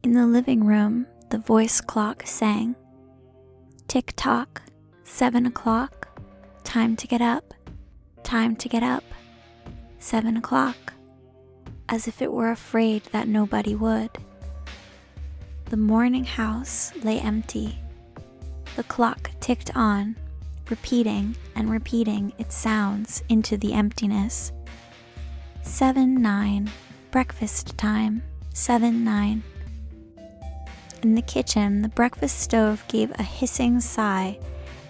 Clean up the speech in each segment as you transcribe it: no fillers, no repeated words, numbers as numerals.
In the living room, the voice clock sang. Tick-tock, 7 o'clock, time to get up, time to get up, 7 o'clock, as if it were afraid that nobody would. The morning house lay empty. The clock ticked on, repeating and repeating its sounds into the emptiness. 7-9, breakfast time, 7-9. In the kitchen, the breakfast stove gave a hissing sigh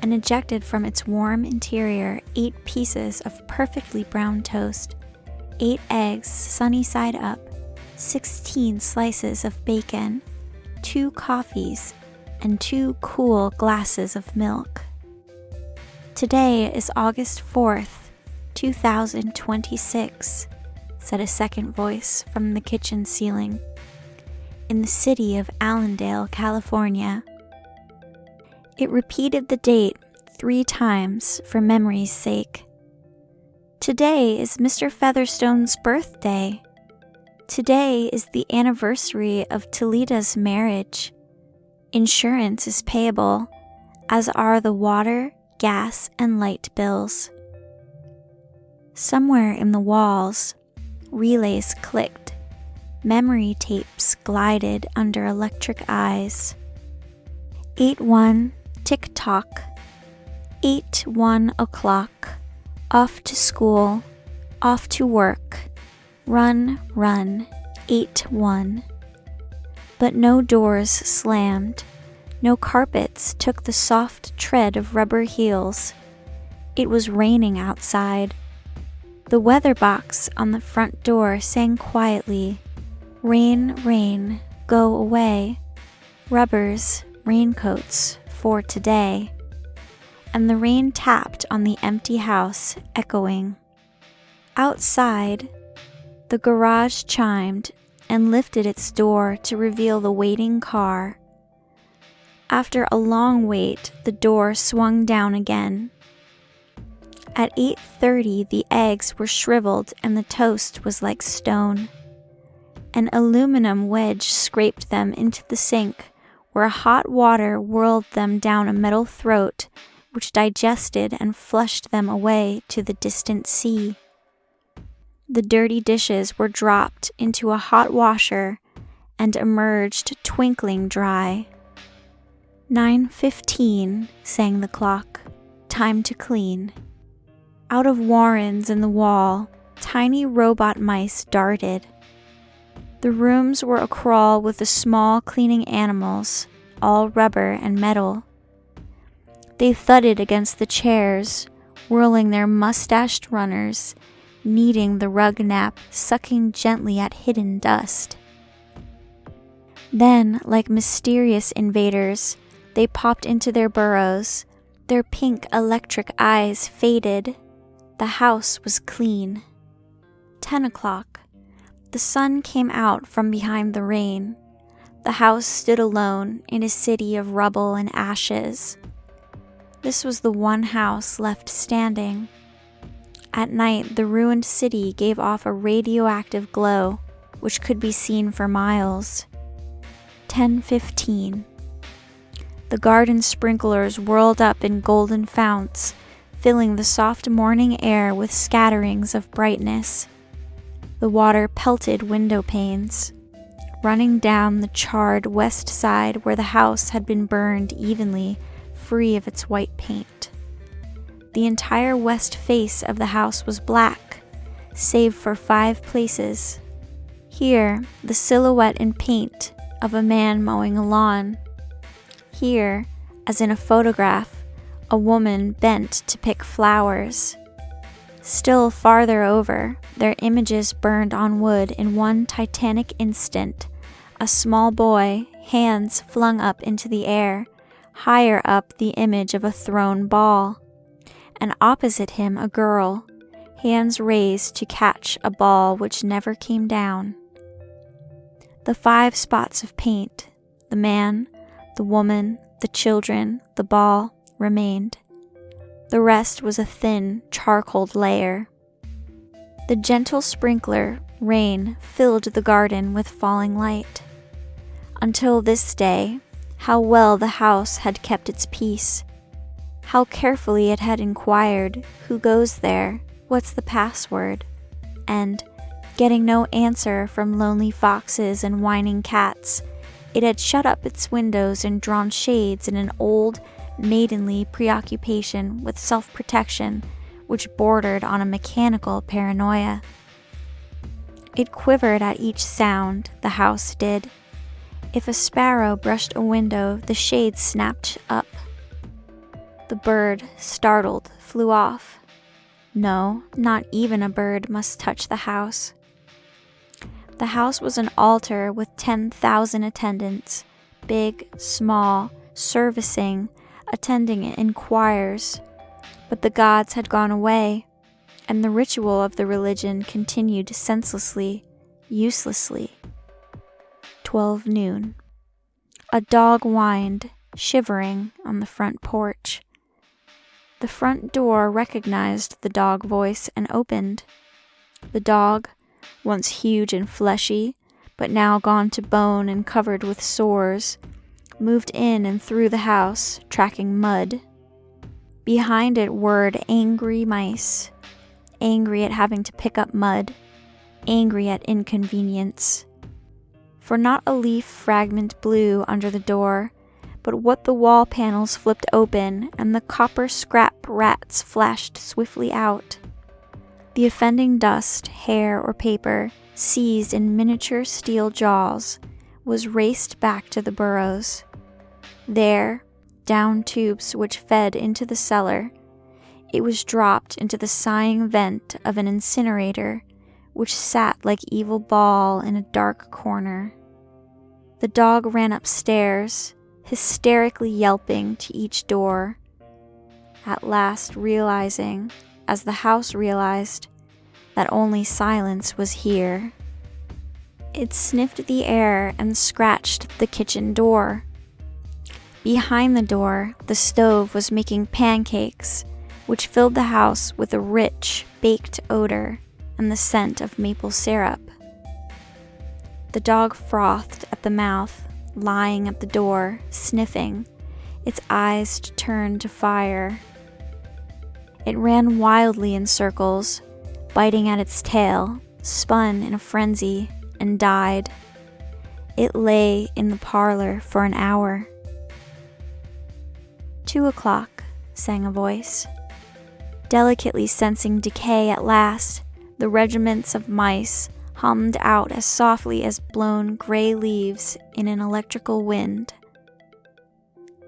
and ejected from its warm interior 8 pieces of perfectly brown toast, 8 eggs sunny side up, 16 slices of bacon, 2 coffees, and 2 cool glasses of milk. Today is August 4th, 2026, said a second voice from the kitchen ceiling. In the city of Allendale, California. It repeated the date 3 times for memory's sake. Today is Mr. Featherstone's birthday. Today is the anniversary of Toleda's marriage. Insurance is payable, as are the water, gas, and light bills. Somewhere in the walls, relays clicked. Memory tapes glided under electric eyes. 8-1, tick-tock. 8-1 o'clock. Off to school, off to work. Run, run, 8-1. But no doors slammed. No carpets took the soft tread of rubber heels. It was raining outside. The weather box on the front door sang quietly. Rain, rain, go away, rubbers, raincoats for today. And the rain tapped on the empty house, echoing. Outside, the garage chimed and lifted its door to reveal the waiting car. After a long wait, the door swung down again. At 8:30, the eggs were shriveled and the toast was like stone. An aluminum wedge scraped them into the sink, where hot water whirled them down a metal throat, which digested and flushed them away to the distant sea. The dirty dishes were dropped into a hot washer and emerged twinkling dry. 9:15, sang the clock. Time to clean. Out of warrens in the wall, tiny robot mice darted. The rooms were acrawl with the small cleaning animals, all rubber and metal. They thudded against the chairs, whirling their mustached runners, kneading the rug nap, sucking gently at hidden dust. Then, like mysterious invaders, they popped into their burrows. Their pink electric eyes faded. The house was clean. 10 o'clock. The sun came out from behind the rain. The house stood alone in a city of rubble and ashes. This was the one house left standing. At night, the ruined city gave off a radioactive glow, which could be seen for miles. 10:15. The garden sprinklers whirled up in golden founts, filling the soft morning air with scatterings of brightness. The water pelted window panes, running down the charred west side where the house had been burned evenly, free of its white paint. The entire west face of the house was black, save for 5 places. Here, the silhouette in paint of a man mowing a lawn. Here, as in a photograph, a woman bent to pick flowers. Still farther over, their images burned on wood in one titanic instant. A small boy, hands flung up into the air, higher up the image of a thrown ball. And opposite him a girl, hands raised to catch a ball which never came down. The 5 spots of paint, the man, the woman, the children, the ball, remained. The rest was a thin, charcoaled layer. The gentle sprinkler, rain, filled the garden with falling light. Until this day, how well the house had kept its peace. How carefully it had inquired, who goes there, what's the password, and, getting no answer from lonely foxes and whining cats, it had shut up its windows and drawn shades in an old, maidenly preoccupation with self-protection which bordered on a mechanical paranoia. It quivered at each sound, the house did. If a sparrow brushed a window, the shade snapped up. The bird, startled, flew off. No, not even a bird must touch the house. The house was an altar with 10,000 attendants, big, small, servicing, attending in choirs. But the gods had gone away, and the ritual of the religion continued senselessly, uselessly. 12 noon. A dog whined, shivering, on the front porch. The front door recognized the dog voice and opened. The dog, once huge and fleshy, but now gone to bone and covered with sores, moved in and through the house, tracking mud. Behind it whirred angry mice, angry at having to pick up mud, angry at inconvenience. For not a leaf fragment blew under the door, but what the wall panels flipped open and the copper scrap rats flashed swiftly out. The offending dust, hair, or paper, seized in miniature steel jaws, was raced back to the burrows. There, down tubes which fed into the cellar, it was dropped into the sighing vent of an incinerator, which sat like evil ball in a dark corner. The dog ran upstairs, hysterically yelping to each door, at last realizing, as the house realized, that only silence was here. It sniffed the air and scratched the kitchen door. Behind the door, the stove was making pancakes, which filled the house with a rich, baked odor and the scent of maple syrup. The dog frothed at the mouth, lying at the door, sniffing, its eyes turned to fire. It ran wildly in circles, biting at its tail, spun in a frenzy, and died. It lay in the parlor for an hour. 2:00, sang a voice. Delicately sensing decay at last, the regiments of mice hummed out as softly as blown gray leaves in an electrical wind.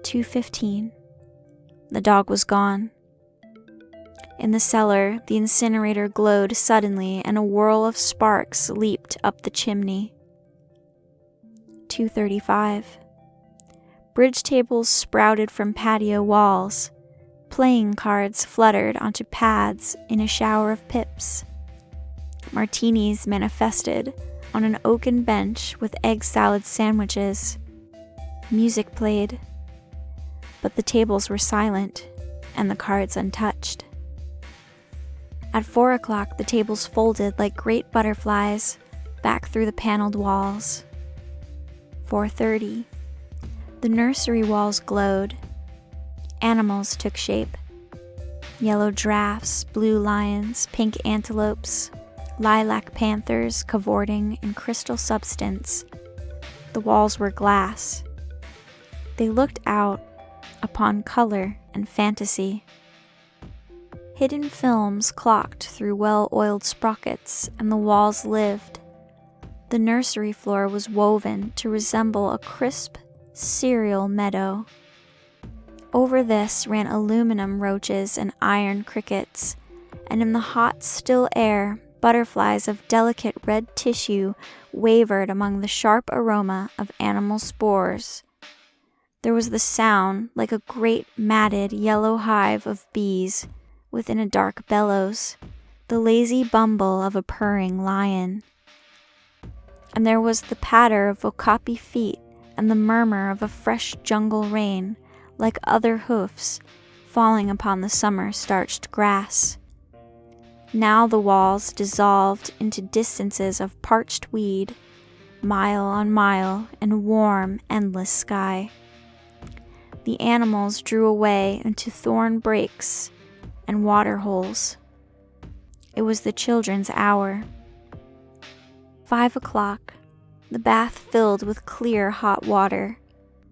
2:15. The dog was gone. In the cellar, the incinerator glowed suddenly and a whirl of sparks leaped up the chimney. 2:35. Bridge tables sprouted from patio walls. Playing cards fluttered onto pads in a shower of pips. Martinis manifested on an oaken bench with egg salad sandwiches. Music played, but the tables were silent and the cards untouched. At 4:00, the tables folded like great butterflies back through the paneled walls. 4:30. The nursery walls glowed. Animals took shape. Yellow giraffes, blue lions, pink antelopes, lilac panthers cavorting in crystal substance. The walls were glass. They looked out upon color and fantasy. Hidden films clocked through well-oiled sprockets, and the walls lived. The nursery floor was woven to resemble a crisp, cereal meadow. Over this ran aluminum roaches and iron crickets, and in the hot, still air, butterflies of delicate red tissue wavered among the sharp aroma of animal spores. There was the sound like a great matted yellow hive of bees within a dark bellows, the lazy bumble of a purring lion. And there was the patter of okapi feet and the murmur of a fresh jungle rain, like other hoofs, falling upon the summer-starched grass. Now the walls dissolved into distances of parched weed, mile on mile in warm, endless sky. The animals drew away into thorn breaks and water holes. It was the children's hour. 5 o'clock, the bath filled with clear hot water.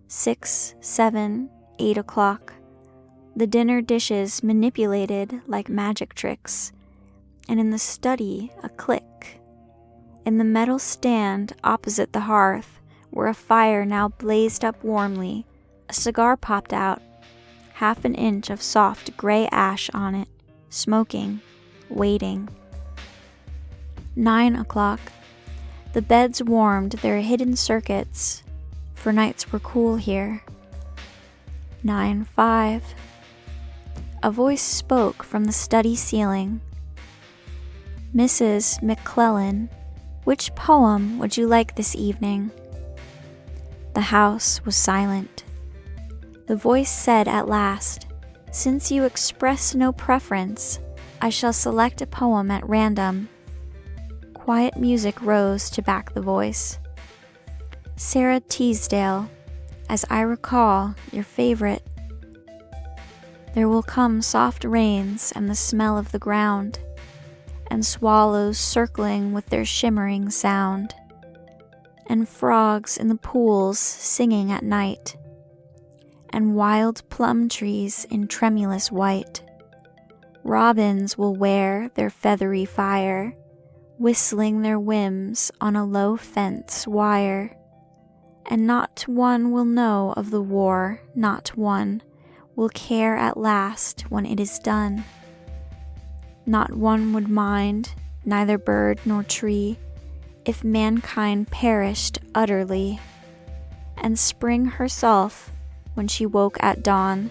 6, 7, 8 o'clock, the dinner dishes manipulated like magic tricks, and in the study a click. In the metal stand opposite the hearth, where a fire now blazed up warmly, a cigar popped out, half an inch of soft gray ash on it, smoking, waiting. 9 o'clock, the beds warmed their hidden circuits, for nights were cool here. 9:05, a voice spoke from the study ceiling. Mrs. McClellan, which poem would you like this evening? The house was silent. The voice said at last, since you express no preference, I shall select a poem at random. Quiet music rose to back the voice. Sarah Teasdale, as I recall, your favorite. There will come soft rains and the smell of the ground, and swallows circling with their shimmering sound, and frogs in the pools singing at night, and wild plum trees in tremulous white. Robins will wear their feathery fire, whistling their whims on a low fence wire. And not one will know of the war, not one will care at last when it is done. Not one would mind, neither bird nor tree, if mankind perished utterly. And spring herself, when she woke at dawn,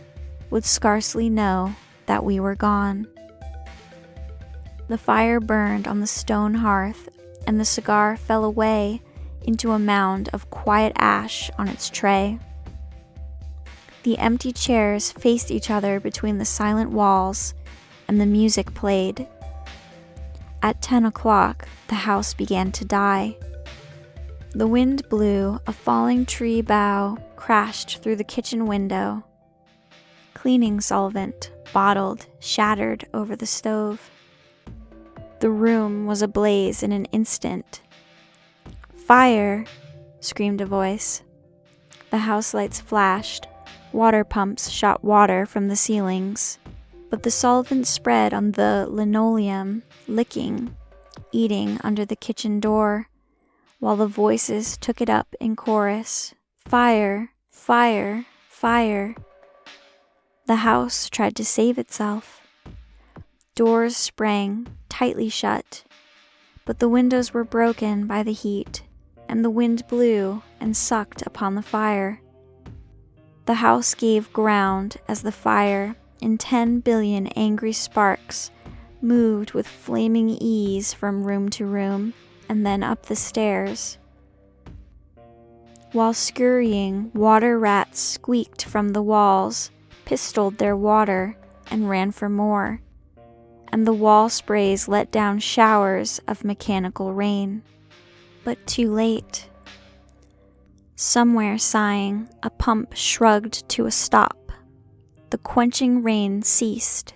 would scarcely know that we were gone. The fire burned on the stone hearth, and the cigar fell away into a mound of quiet ash on its tray. The empty chairs faced each other between the silent walls, and the music played. At 10 o'clock, the house began to die. The wind blew, a falling tree bough crashed through the kitchen window. Cleaning solvent, bottled, shattered over the stove. The room was ablaze in an instant. Fire! Screamed a voice. The house lights flashed. Water pumps shot water from the ceilings. But the solvent spread on the linoleum, licking, eating under the kitchen door, while the voices took it up in chorus. Fire! Fire! Fire! The house tried to save itself. Doors sprang, tightly shut, but the windows were broken by the heat, and the wind blew and sucked upon the fire. The house gave ground as the fire, in 10 billion angry sparks, moved with flaming ease from room to room and then up the stairs. While scurrying, water rats squeaked from the walls, pistoled their water, and ran for more, and the wall sprays let down showers of mechanical rain. But too late. Somewhere sighing, a pump shrugged to a stop. The quenching rain ceased.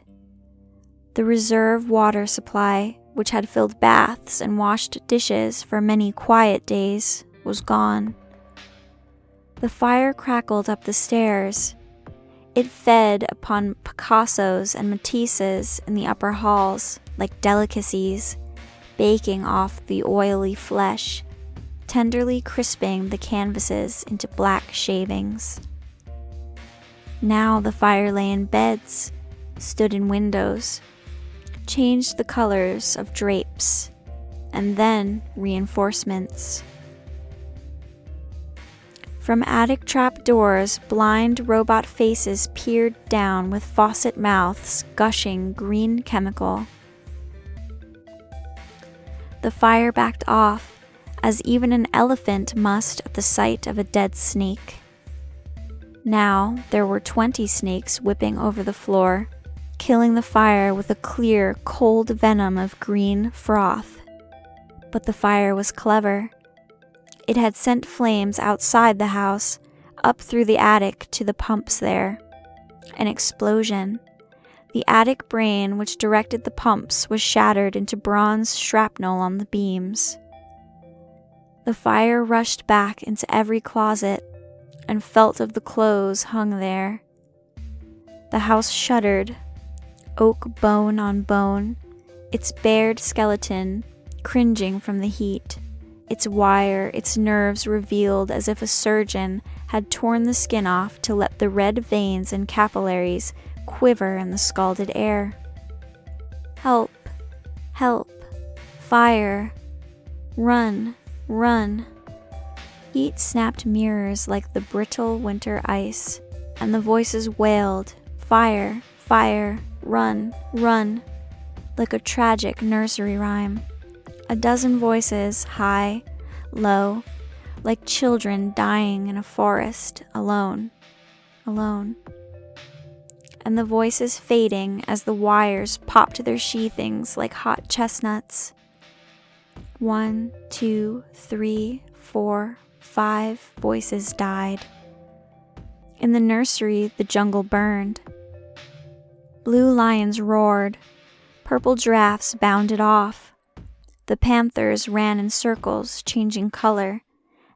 The reserve water supply, which had filled baths and washed dishes for many quiet days, was gone. The fire crackled up the stairs. It fed upon Picassos and Matisses in the upper halls like delicacies, baking off the oily flesh, tenderly crisping the canvases into black shavings. Now the fire lay in beds, stood in windows, changed the colors of drapes, and then reinforcements. From attic trap doors, blind robot faces peered down with faucet mouths gushing green chemical. The fire backed off, as even an elephant must at the sight of a dead snake. Now there were 20 snakes whipping over the floor, killing the fire with a clear, cold venom of green froth. But the fire was clever. It had sent flames outside the house, up through the attic to the pumps there. An explosion. The attic brain which directed the pumps was shattered into bronze shrapnel on the beams. The fire rushed back into every closet and felt of the clothes hung there. The house shuddered, oak bone on bone, its bared skeleton cringing from the heat, its wire, its nerves revealed as if a surgeon had torn the skin off to let the red veins and capillaries quiver in the scalded air. Help! Help! Fire! Run! Run! Heat snapped mirrors like the brittle winter ice, and the voices wailed, "Fire! Fire! Run! Run!" like a tragic nursery rhyme. A dozen voices, high, low, like children dying in a forest, alone, alone. And the voices fading as the wires popped their sheathings like hot chestnuts. 1, 2, 3, 4, 5 voices died. In the nursery, the jungle burned. Blue lions roared. Purple giraffes bounded off. The panthers ran in circles, changing color,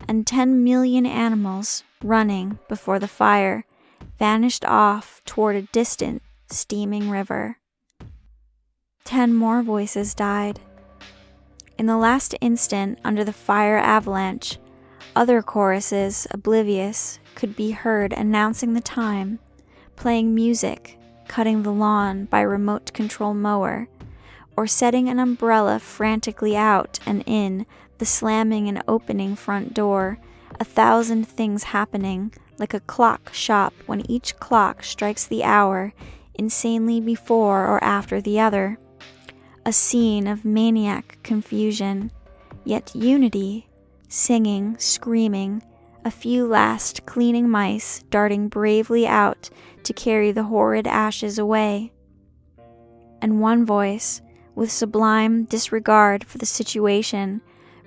and 10 million animals, running before the fire, vanished off toward a distant, steaming river. 10 more voices died. In the last instant, under the fire avalanche, other choruses, oblivious, could be heard announcing the time, playing music, cutting the lawn by remote control mower, or setting an umbrella frantically out and in, the slamming and opening front door, 1,000 things happening, like a clock shop when each clock strikes the hour, insanely before or after the other. A scene of maniac confusion, yet unity, singing, screaming, a few last cleaning mice darting bravely out to carry the horrid ashes away. And one voice, with sublime disregard for the situation,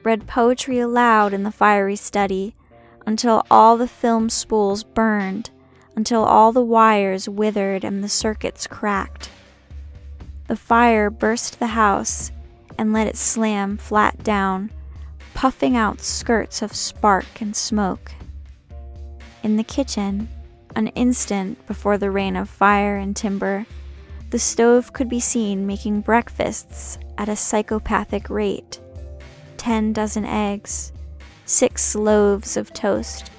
read poetry aloud in the fiery study, until all the film spools burned, until all the wires withered and the circuits cracked. The fire burst the house and let it slam flat down, puffing out skirts of spark and smoke. In the kitchen, an instant before the rain of fire and timber, the stove could be seen making breakfasts at a psychopathic rate. 10 dozen eggs, 6 loaves of toast,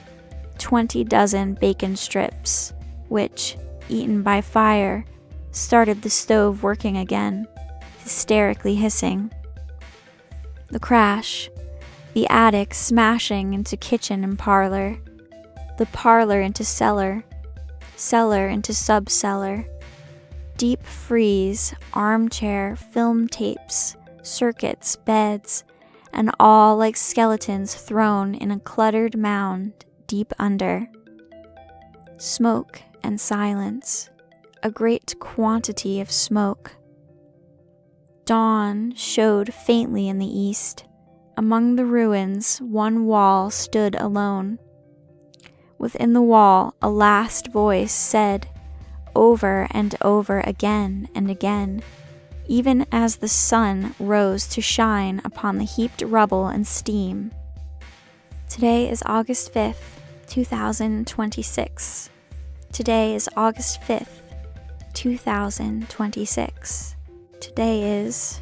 20 dozen bacon strips, which, eaten by fire, started the stove working again, hysterically hissing. The crash, the attic smashing into kitchen and parlor, the parlor into cellar, cellar into sub-cellar, deep freeze, armchair, film tapes, circuits, beds, and all like skeletons thrown in a cluttered mound deep under. Smoke and silence, a great quantity of smoke. Dawn showed faintly in the east. Among the ruins, one wall stood alone. Within the wall, a last voice said, over and over again and again, even as the sun rose to shine upon the heaped rubble and steam. Today is August 5th, 2026. Today is August 5th, 2026. Today is